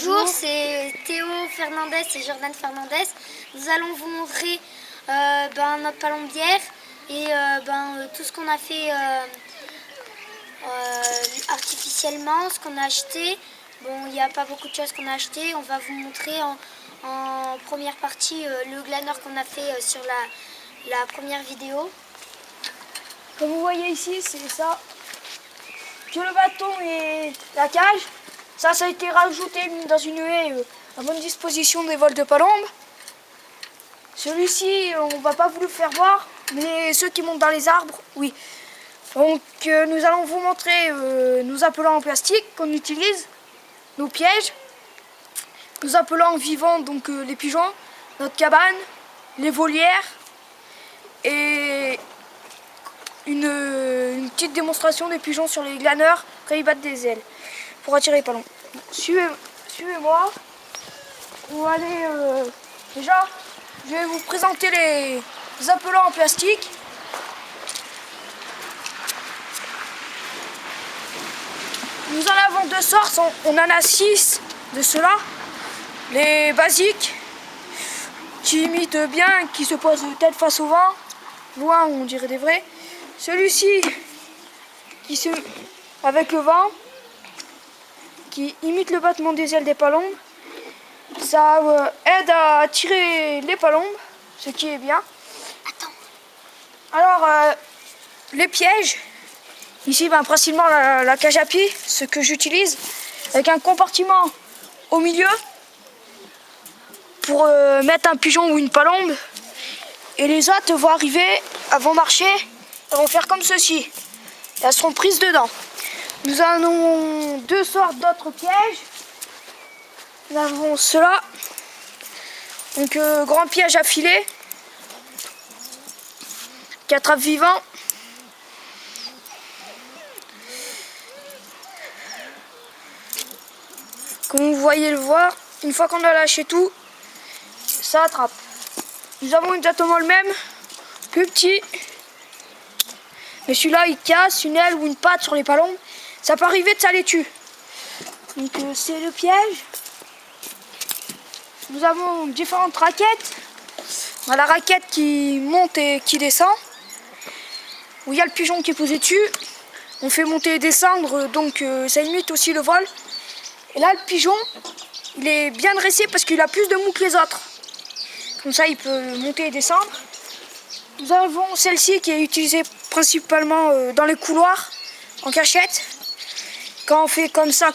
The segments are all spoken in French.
Bonjour, c'est Théo Fernandez et Jordan Fernandez. Nous allons vous montrer notre palombière et tout ce qu'on a fait artificiellement, ce qu'on a acheté. Bon, il n'y a pas beaucoup de choses qu'on a acheté. On va vous montrer en première partie le glaneur qu'on a fait sur la première vidéo. Comme vous voyez ici, c'est ça. Que le bâton et la cage, ça a été rajouté, mis dans une haie à bonne disposition des vols de palombes. Celui-ci, on va pas vous le faire voir, mais ceux qui montent dans les arbres, oui. Donc nous allons vous montrer nos appelants en plastique qu'on utilise, nos pièges, nos appelants vivants, donc les pigeons, notre cabane, les volières et une petite démonstration des pigeons sur les glaneurs quand ils battent des ailes pour attirer les ballons. Suivez-moi. On va aller déjà, je vais vous présenter les appelants en plastique. Nous en avons deux sortes, on en a 6 de ceux-là. Les basiques qui imitent bien, qui se posent tête face au vent, loin on dirait des vrais. Celui-ci avec le vent, qui imite le battement des ailes des palombes. Ça aide à attirer les palombes, ce qui est bien. Alors, les pièges, ici principalement la cage à pied, ce que j'utilise, avec un compartiment au milieu pour mettre un pigeon ou une palombe. Et les autres vont arriver, elles vont marcher, elles vont faire comme ceci. Elles seront prises dedans. Nous avons deux sortes d'autres pièges. Nous avons ceux-là. Donc grand piège à filet qui attrape vivant. Comme vous voyez le voir, une fois qu'on a lâché tout, ça attrape. Nous avons exactement le même, plus petit. Mais celui-là, il casse une aile ou une patte sur les palombes. Ça peut arriver de ça les tue. Donc c'est le piège. Nous avons différentes raquettes. On a la raquette qui monte et qui descend, où il y a le pigeon qui est posé dessus. On fait monter et descendre, donc ça imite aussi le vol. Et là, le pigeon, il est bien dressé parce qu'il a plus de mou que les autres. Comme ça, il peut monter et descendre. Nous avons celle-ci qui est utilisée principalement dans les couloirs, en cachette. Quand on fait comme ça,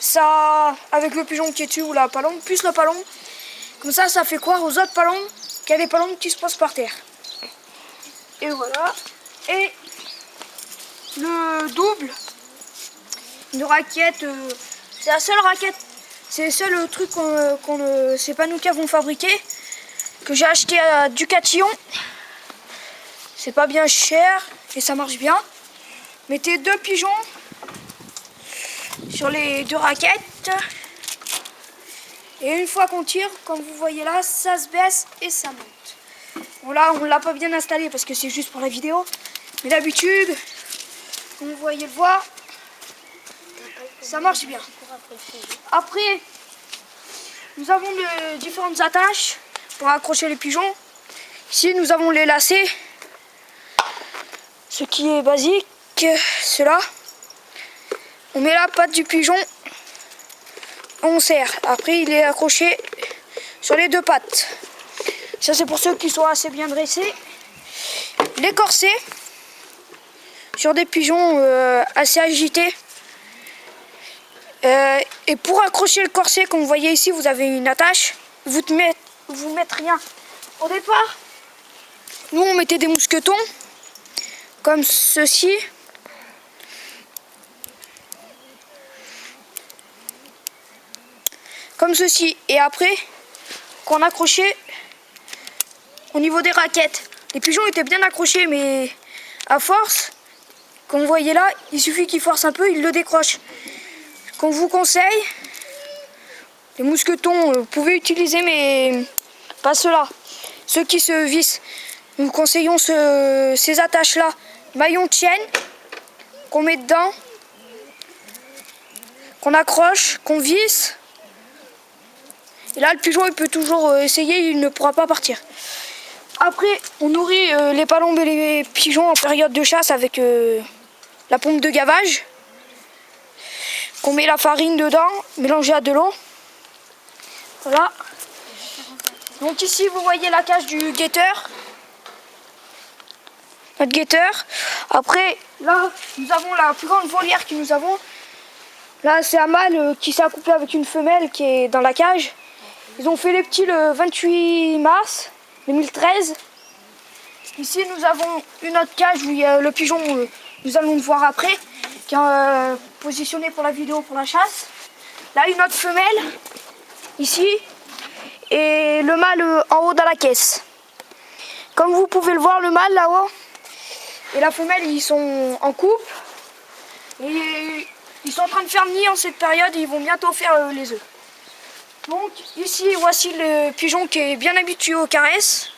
ça, avec le pigeon qui est dessus ou la palombe, plus la palombe, comme ça fait croire aux autres palombes qu'il y a des palombes qui se posent par terre. Et voilà. Et le double, une raquette, c'est la seule raquette, c'est le seul truc c'est pas nous qui avons fabriqué, que j'ai acheté à Ducatillon. C'est pas bien cher et ça marche bien. Mettez deux pigeons sur les deux raquettes. Et une fois qu'on tire, comme vous voyez là, ça se baisse et ça monte. Bon là, on l'a pas bien installé parce que c'est juste pour la vidéo. Mais d'habitude, comme vous voyez le voir, ça marche bien. Après, nous avons les différentes attaches pour accrocher les pigeons. Ici, nous avons les lacets. Ce qui est basique, cela. On met la patte du pigeon, on serre. Après, il est accroché sur les deux pattes. Ça, c'est pour ceux qui sont assez bien dressés. Les corsets, sur des pigeons assez agités. Et pour accrocher le corset, comme vous voyez ici, vous avez une attache. Vous ne mettez rien. Au départ, nous, on mettait des mousquetons, comme ceci. Comme ceci. Et après, qu'on accrochait au niveau des raquettes. Les pigeons étaient bien accrochés, mais à force, comme vous voyez là, il suffit qu'ils forcent un peu, ils le décrochent. Qu'on vous conseille, les mousquetons, vous pouvez utiliser, mais pas ceux-là. Ceux qui se vissent. Nous conseillons ces attaches-là, maillon de chaîne, qu'on met dedans. qu'on accroche, qu'on visse. Et là, le pigeon, il peut toujours essayer, il ne pourra pas partir. Après, on nourrit les palombes et les pigeons en période de chasse avec la pompe de gavage. Qu'on met la farine dedans, mélangée à de l'eau. Voilà. Donc ici, vous voyez la cage du guetteur. Notre guetteur. Après, là, nous avons la plus grande volière que nous avons. Là, c'est un mâle qui s'est accouplé avec une femelle qui est dans la cage. Ils ont fait les petits le 28 mars 2013. Ici, nous avons une autre cage où il y a le pigeon, nous allons le voir après, qui est positionné pour la vidéo, pour la chasse. Là, une autre femelle, ici, et le mâle en haut dans la caisse. Comme vous pouvez le voir, le mâle là-haut et la femelle, ils sont en couple. Et ils sont en train de faire le nid en cette période et ils vont bientôt faire les œufs. Donc ici, voici le pigeon qui est bien habitué aux caresses.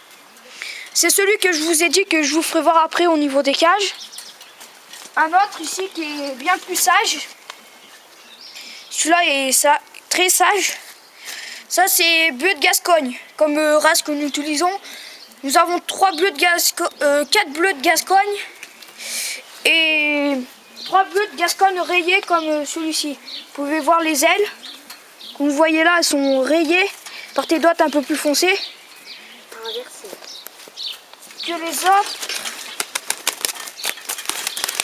C'est celui que je vous ai dit que je vous ferai voir après au niveau des cages. Un autre ici qui est bien plus sage. Celui-là est très sage. Ça c'est bleu de Gascogne, comme race que nous utilisons. Nous avons 4 bleus de Gascogne et 3 bleus de Gascogne rayés comme celui-ci. Vous pouvez voir les ailes. Comme vous voyez là, elles sont rayées par des dots un peu plus foncés que les autres.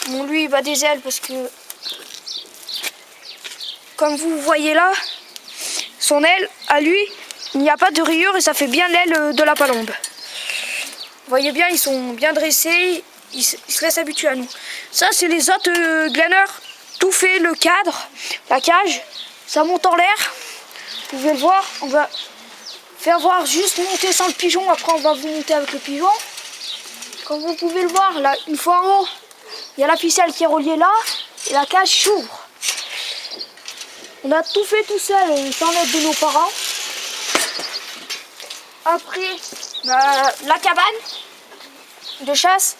Bon, lui il bat des ailes parce que, comme vous voyez là, son aile, à lui, il n'y a pas de rayure et ça fait bien l'aile de la palombe. Vous voyez bien, ils sont bien dressés, ils se laissent habituer à nous. Ça, c'est les autres glaneurs, tout fait, le cadre, la cage, ça monte en l'air. Vous pouvez le voir, on va faire voir juste monter sans le pigeon, après on va vous monter avec le pigeon. Comme vous pouvez le voir, là, une fois en haut, il y a la ficelle qui est reliée là, et la cage s'ouvre. On a tout fait tout seul, sans l'aide de nos parents. Après, la cabane de chasse.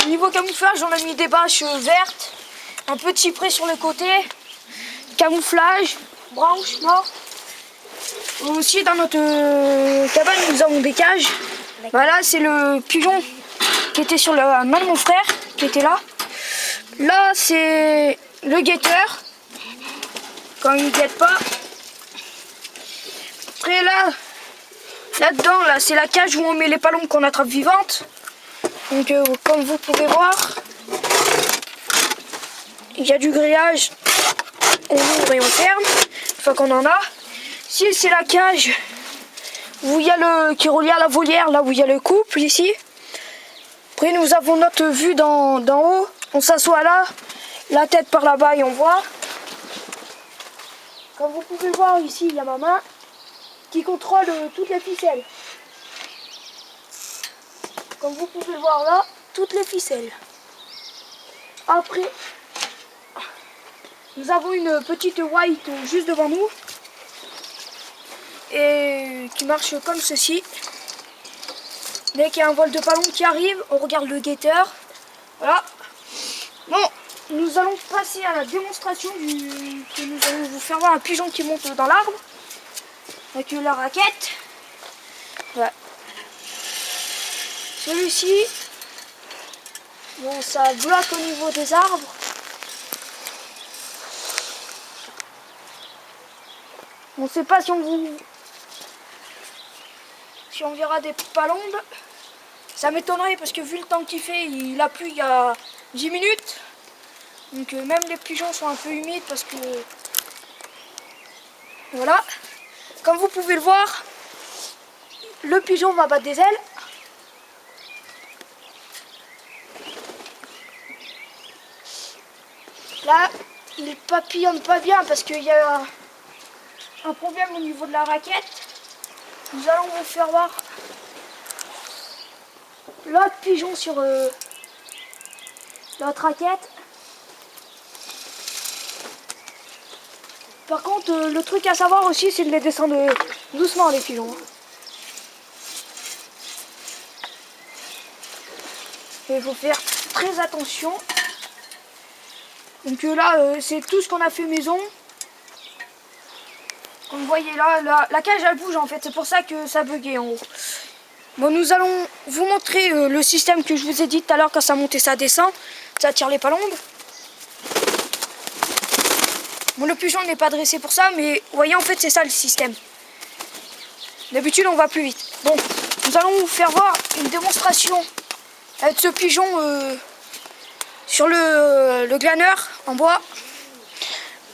Niveau camouflage, on a mis des bâches vertes, un peu de cyprès sur les côtés, camouflage, branches mortes. Aussi dans notre cabane, nous avons des cages. Là, c'est le pigeon qui était sur la main de mon frère, qui était là. Là, c'est le guetteur, quand il ne guette pas. Après là-dedans, là, c'est la cage où on met les palombes qu'on attrape vivantes. Donc, comme vous pouvez voir, il y a du grillage. On ouvre et on ferme, une fois qu'on en a. Ici, c'est la cage où il y a qui est relié à la volière, là où il y a le couple, ici. Après, nous avons notre vue d'en haut. On s'assoit là, la tête par là-bas et on voit. Comme vous pouvez voir, ici, il y a ma main qui contrôle toutes les ficelles. Comme vous pouvez voir là, toutes les ficelles. Après, nous avons une petite white juste devant nous. Et qui marche comme ceci. Dès qu'il y a un vol de palombe qui arrive, on regarde le guetteur. Voilà. Bon, nous allons passer à la démonstration que nous allons vous faire voir un pigeon qui monte dans l'arbre avec la raquette. Voilà. Celui-ci, bon, ça bloque au niveau des arbres. On ne sait pas si on verra des palombes. Ça m'étonnerait parce que vu le temps qu'il fait, il a plu il y a 10 minutes. Donc même les pigeons sont un peu humides parce que... Voilà. Comme vous pouvez le voir, le pigeon va battre des ailes. Là, il papillonne pas bien parce qu'il y a un problème au niveau de la raquette. Nous allons vous faire voir l'autre pigeon sur notre raquette. Par contre, le truc à savoir aussi, c'est de les descendre doucement, les pigeons. Et il faut faire très attention. Donc là, c'est tout ce qu'on a fait maison. Comme vous voyez là, la cage elle bouge en fait, c'est pour ça que ça buguait en haut. Bon, nous allons vous montrer le système que je vous ai dit tout à l'heure, quand ça monte et ça descend, ça tire les palombes. Bon, le pigeon n'est pas dressé pour ça, mais vous voyez en fait c'est ça le système. D'habitude on va plus vite. Bon, nous allons vous faire voir une démonstration avec ce pigeon sur le glaneur en bois,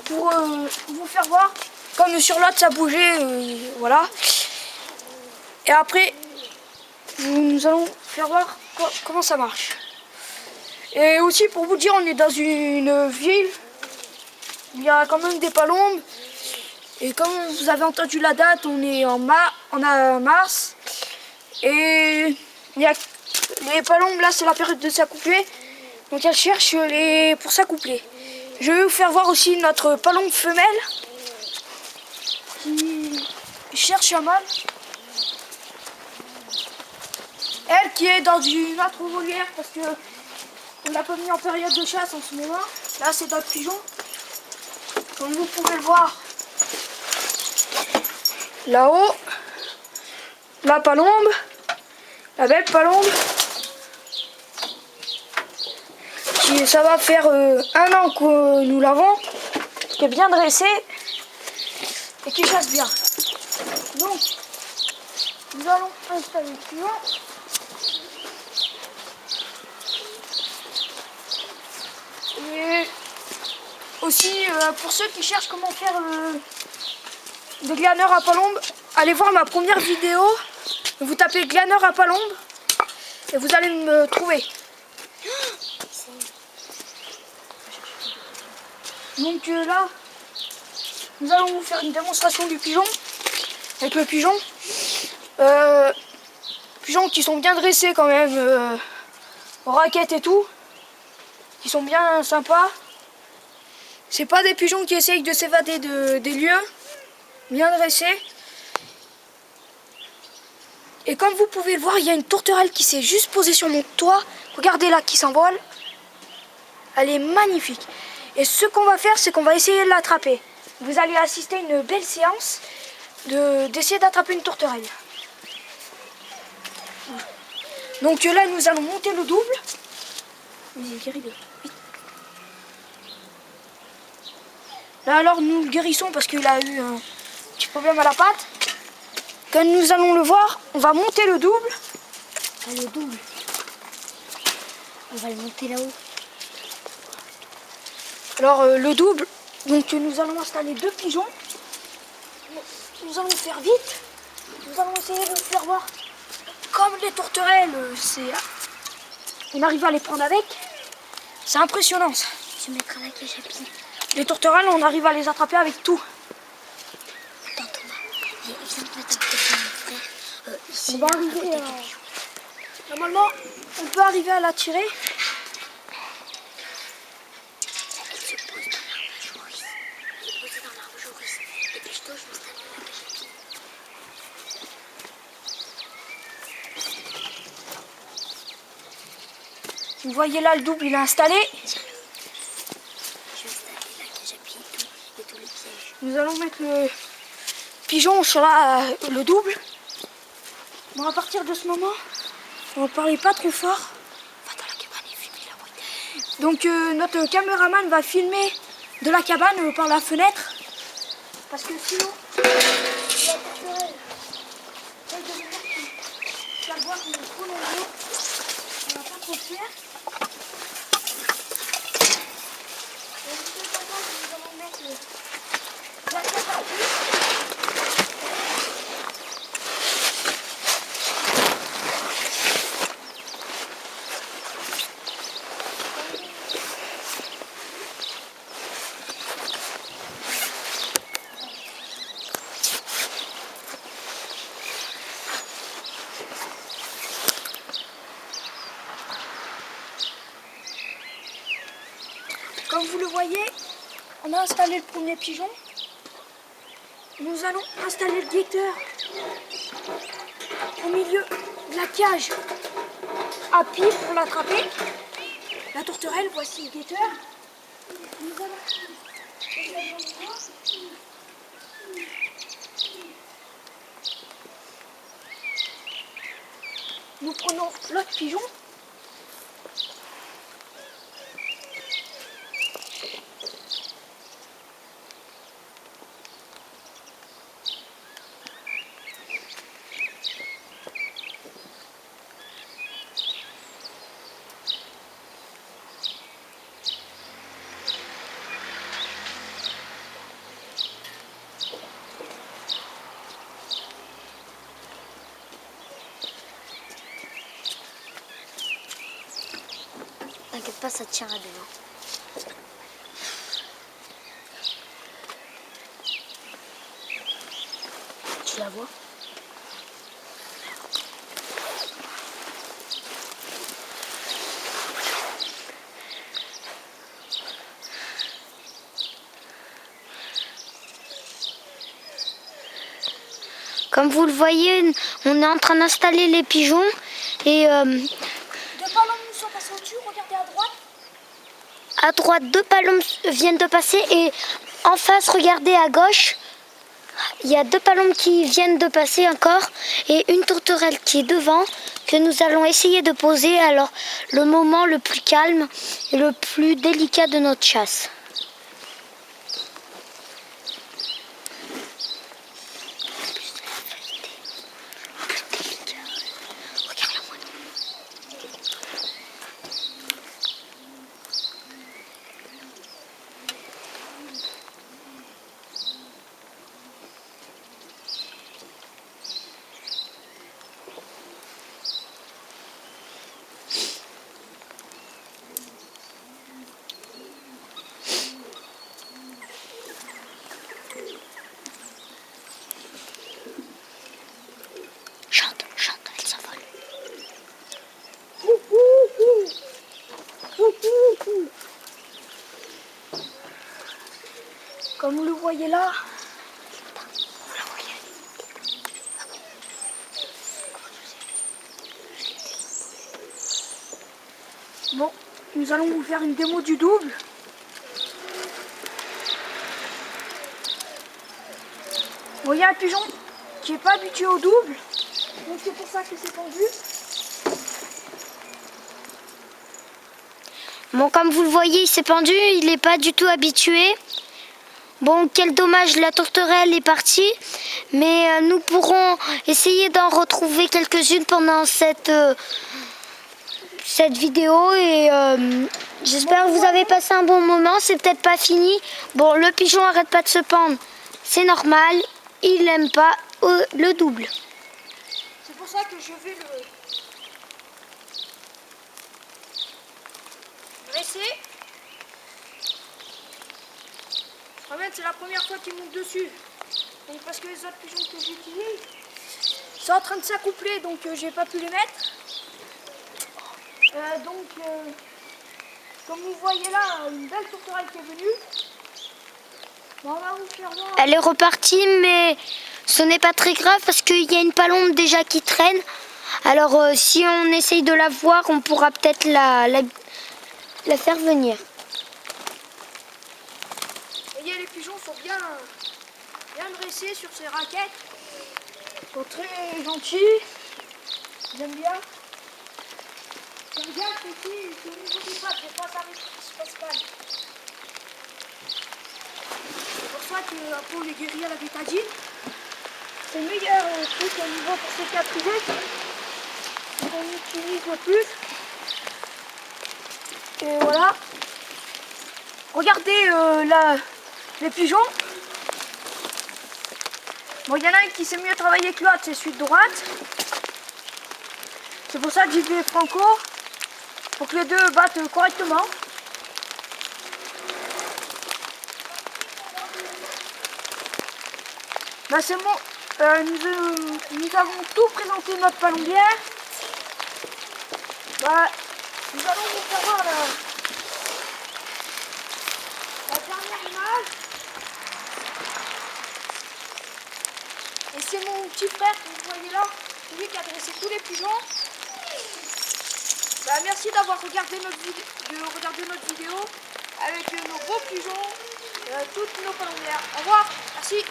pour vous faire voir. Comme sur l'autre ça bougeait, voilà. Et après, nous allons faire voir comment ça marche. Et aussi pour vous dire, on est dans une ville où il y a quand même des palombes. Et comme vous avez entendu la date, on est en mars. Et il y a les palombes, là c'est la période de s'accoupler. Donc elles cherchent pour s'accoupler. Je vais vous faire voir aussi notre palombe femelle qui cherche un mâle. Elle qui est dans une autre volière parce que on l'a pas mis en période de chasse en ce moment. Là c'est notre pigeon. Comme vous pouvez le voir là-haut, la palombe, la belle palombe. Ça va faire 1 an que nous l'avons, qui est bien dressée et qui chasse bien. Donc, nous allons installer le pigeon. Et aussi, pour ceux qui cherchent comment faire des glaneurs à palombe, allez voir ma première vidéo. Vous tapez glaneur à palombe et vous allez me trouver. Donc là, nous allons vous faire une démonstration du pigeon, avec le pigeon. Pigeons qui sont bien dressés quand même, aux raquettes et tout, qui sont bien sympas. C'est pas des pigeons qui essayent de s'évader des lieux, bien dressés. Et comme vous pouvez le voir, il y a une tourterelle qui s'est juste posée sur mon toit. Regardez là, qui s'envole. Elle est magnifique. Et ce qu'on va faire, c'est qu'on va essayer de l'attraper. Vous allez assister à une belle séance d'essayer d'attraper une tourterelle. Donc là, nous allons monter le double. Là, alors, nous le guérissons parce qu'il a eu un petit problème à la patte. Quand nous allons le voir, on va monter le double. Ah, le double. On va le monter là-haut. Alors le double, donc nous allons installer 2 pigeons. Nous allons faire vite. Nous allons essayer de vous faire voir. Comme les tourterelles, on arrive à les prendre avec. C'est impressionnant ça. Je mettrai la cage à pied. Les tourterelles, on arrive à les attraper avec tout. Attends Thomas, viens te mettre à côté de mon frère. Ici, On va arriver normalement, on peut arriver à la tirer. Vous voyez là, le double, il est installé. Je vais installer la cage à pied et tous les pièges. Nous allons mettre le pigeon sur le double. Bon, à partir de ce moment, on ne parlait pas trop fort. Va dans la cabane et filmer la boîte. Donc notre caméraman va filmer de la cabane par la fenêtre. Parce que sinon, la tourterelle, elle de venir la boîte, on est trop nombreux. On va pas trop faire. Nous allons mettre la cage à pied. Comme vous le voyez, on a installé le premier pigeon. Nous allons installer le guetteur au milieu de la cage à pied pour l'attraper. La tourterelle, voici le guetteur. Nous prenons l'autre pigeon. T'inquiète pas, ça tiendra bien. Tu la vois? Comme vous le voyez, on est en train d'installer les pigeons et Deux ballons nous sont passés au-dessus, regardez à droite. à droite, 2 ballons viennent de passer et en face, regardez à gauche, il y a 2 ballons qui viennent de passer encore et une tourterelle qui est devant que nous allons essayer de poser alors le moment le plus calme et le plus délicat de notre chasse. Chante, chante, elle s'envole. Comme vous le voyez là. Vous la voyez? Bon, nous allons vous faire une démo du double. Bon, il y a un pigeon qui n'est pas habitué au double, donc c'est pour ça qu'il s'est pendu. Bon, comme vous le voyez, il s'est pendu, il n'est pas du tout habitué. Bon, quel dommage, la tourterelle est partie, mais nous pourrons essayer d'en retrouver quelques-unes pendant cette vidéo et j'espère que vous avez passé un bon moment. C'est peut-être pas fini. Bon, le pigeon arrête pas de se pendre, c'est normal, il n'aime pas le double. C'est pour ça que je vais le dresser. En fait, c'est la première fois qu'il monte dessus. Donc, parce que les autres pigeons que j'utilise sont en train de s'accoupler, donc j'ai pas pu les mettre. Comme vous voyez là, une belle tourterelle qui est venue. Bon, on va vous faire voir. Elle est repartie, mais ce n'est pas très grave parce qu'il y a une palombe déjà qui traîne. Alors si on essaye de la voir, on pourra peut-être la faire venir. Vous voyez, les pigeons sont bien dressés sur ces raquettes. Ils sont très gentils. J'aime bien. J'aime bien que ici, c'est au niveau des pattes, des fois ça arrive qu'il se passe mal. C'est pour ça que pour les guérir la bétadine, c'est le meilleur truc au niveau pour cicatriser qu'on utilise le plus. Et voilà. Regardez les pigeons. Bon, il y en a un qui sait mieux travailler que l'autre, c'est celui de droite. C'est pour ça que j'y vais franco, pour que les deux battent correctement. Bah c'est bon, nous avons tout présenté notre palombière. Bah, nous allons vous faire voir la dernière image. Et c'est mon petit frère que vous voyez là, c'est lui qui a dressé tous les pigeons. Bah, merci d'avoir regardé notre vidéo. avec nos beaux pigeons, toutes nos palombières. Au revoir, merci.